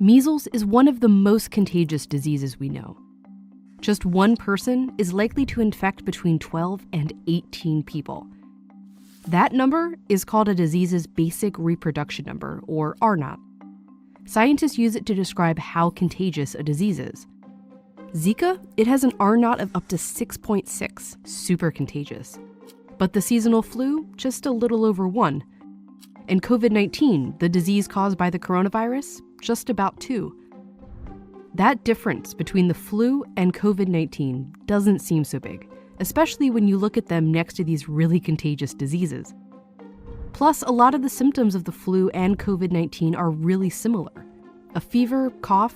Measles is one of the most contagious diseases we know. Just one person is likely to infect between 12 and 18 people. That number is called a disease's basic reproduction number, or R0. Scientists use it to describe how contagious a disease is. Zika, it has an R0 of up to 6.6, super contagious. But the seasonal flu, just a little over 1. And COVID-19, the disease caused by the coronavirus, just about 2. That difference between the flu and COVID-19 doesn't seem so big, especially when you look at them next to these really contagious diseases. Plus, a lot of the symptoms of the flu and COVID-19 are really similar. A fever, cough,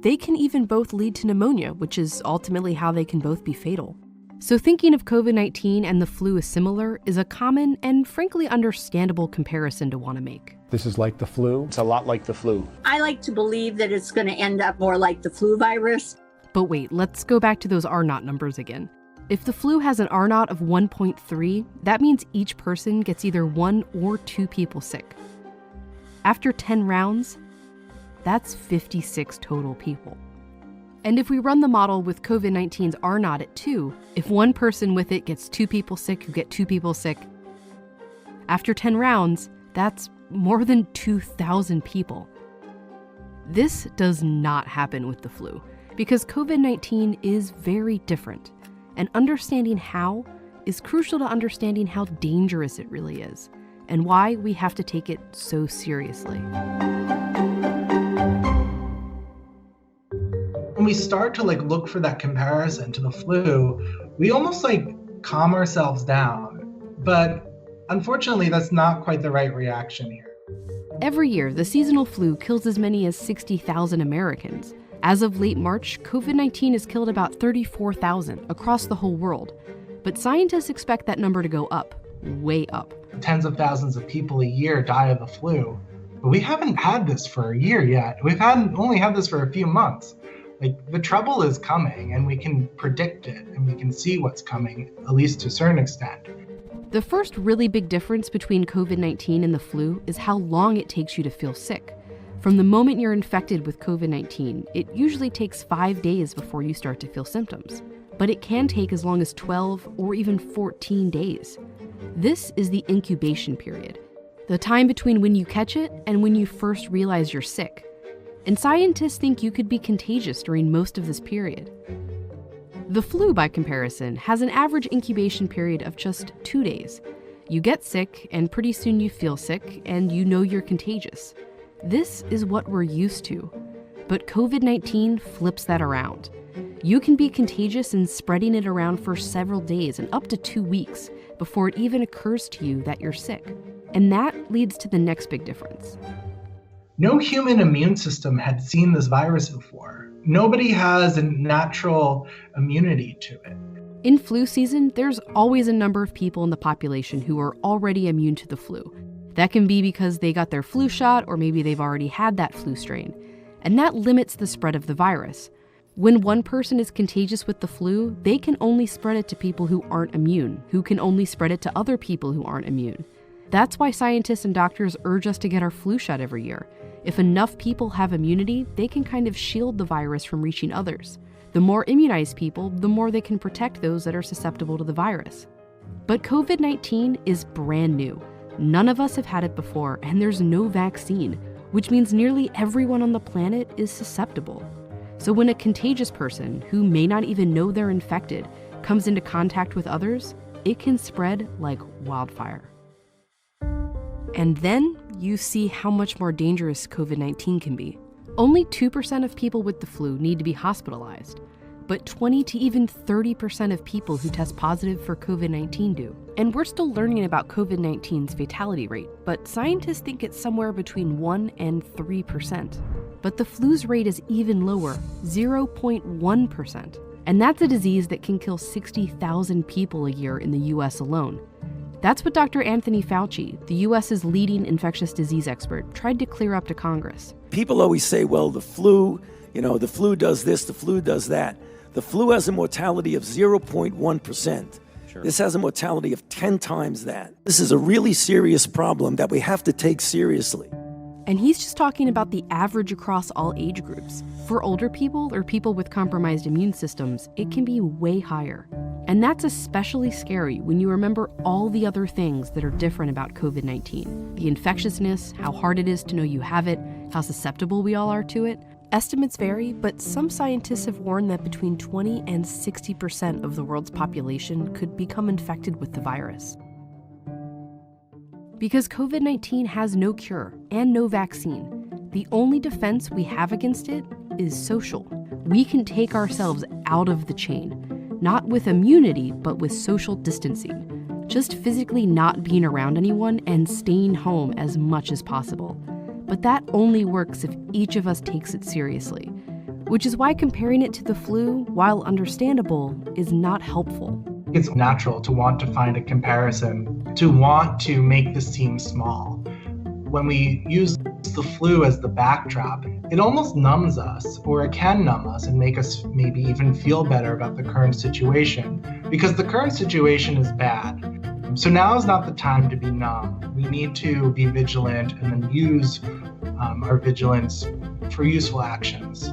they can even both lead to pneumonia, which is ultimately how they can both be fatal. So thinking of COVID-19 and the flu as similar is a common and frankly understandable comparison to want to make. This is like the flu? It's a lot like the flu. I like to believe that it's going to end up more like the flu virus. But wait, let's go back to those R0 numbers again. If the flu has an R0 of 1.3, that means each person gets either 1 or 2 people sick. After 10 rounds, that's 56 total people. And if we run the model with COVID-19's R0 at 2, if one person with it gets 2 people sick who get 2 people sick, after 10 rounds, that's more than 2,000 people. This does not happen with the flu, because COVID-19 is very different, and understanding how is crucial to understanding how dangerous it really is, and why we have to take it so seriously. When we start to look for that comparison to the flu, we almost calm ourselves down. But unfortunately, that's not quite the right reaction here. Every year, the seasonal flu kills as many as 60,000 Americans. As of late March, COVID-19 has killed about 34,000 across the whole world. But scientists expect that number to go up, way up. Tens of thousands of people a year die of the flu. But we haven't had this for a year yet. We've only had this for a few months. The trouble is coming, and we can predict it, and we can see what's coming, at least to a certain extent. The first really big difference between COVID-19 and the flu is how long it takes you to feel sick. From the moment you're infected with COVID-19, it usually takes 5 days before you start to feel symptoms. But it can take as long as 12 or even 14 days. This is the incubation period, the time between when you catch it and when you first realize you're sick. And scientists think you could be contagious during most of this period. The flu, by comparison, has an average incubation period of just 2 days. You get sick, and pretty soon you feel sick, and you know you're contagious. This is what we're used to. But COVID-19 flips that around. You can be contagious and spreading it around for several days and up to 2 weeks before it even occurs to you that you're sick. And that leads to the next big difference. No human immune system had seen this virus before. Nobody has a natural immunity to it. In flu season, there's always a number of people in the population who are already immune to the flu. That can be because they got their flu shot, or maybe they've already had that flu strain. And that limits the spread of the virus. When one person is contagious with the flu, they can only spread it to people who aren't immune, who can only spread it to other people who aren't immune. That's why scientists and doctors urge us to get our flu shot every year. If enough people have immunity, they can kind of shield the virus from reaching others. The more immunized people, the more they can protect those that are susceptible to the virus. But COVID-19 is brand new. None of us have had it before, and there's no vaccine, which means nearly everyone on the planet is susceptible. So when a contagious person, who may not even know they're infected, comes into contact with others, it can spread like wildfire. And then you see how much more dangerous COVID-19 can be. Only 2% of people with the flu need to be hospitalized, but 20 to even 30% of people who test positive for COVID-19 do. And we're still learning about COVID-19's fatality rate, but scientists think it's somewhere between 1 and 3%. But the flu's rate is even lower, 0.1%. And that's a disease that can kill 60,000 people a year in the US alone. That's what Dr. Anthony Fauci, the US's leading infectious disease expert, tried to clear up to Congress. People always say, well, the flu does this, the flu does that. The flu has a mortality of 0.1%. Sure. This has a mortality of 10 times that. This is a really serious problem that we have to take seriously. And he's just talking about the average across all age groups. For older people or people with compromised immune systems, it can be way higher. And that's especially scary when you remember all the other things that are different about COVID-19. The infectiousness, how hard it is to know you have it, how susceptible we all are to it. Estimates vary, but some scientists have warned that between 20 and 60% of the world's population could become infected with the virus. Because COVID-19 has no cure and no vaccine, the only defense we have against it is social. We can take ourselves out of the chain, not with immunity, but with social distancing. Just physically not being around anyone and staying home as much as possible. But that only works if each of us takes it seriously, which is why comparing it to the flu, while understandable, is not helpful. It's natural to want to find a comparison, to want to make this seem small. When we use the flu as the backdrop, it almost numbs us, or it can numb us and make us maybe even feel better about the current situation, because the current situation is bad. So now is not the time to be numb. We need to be vigilant and then use our vigilance for useful actions.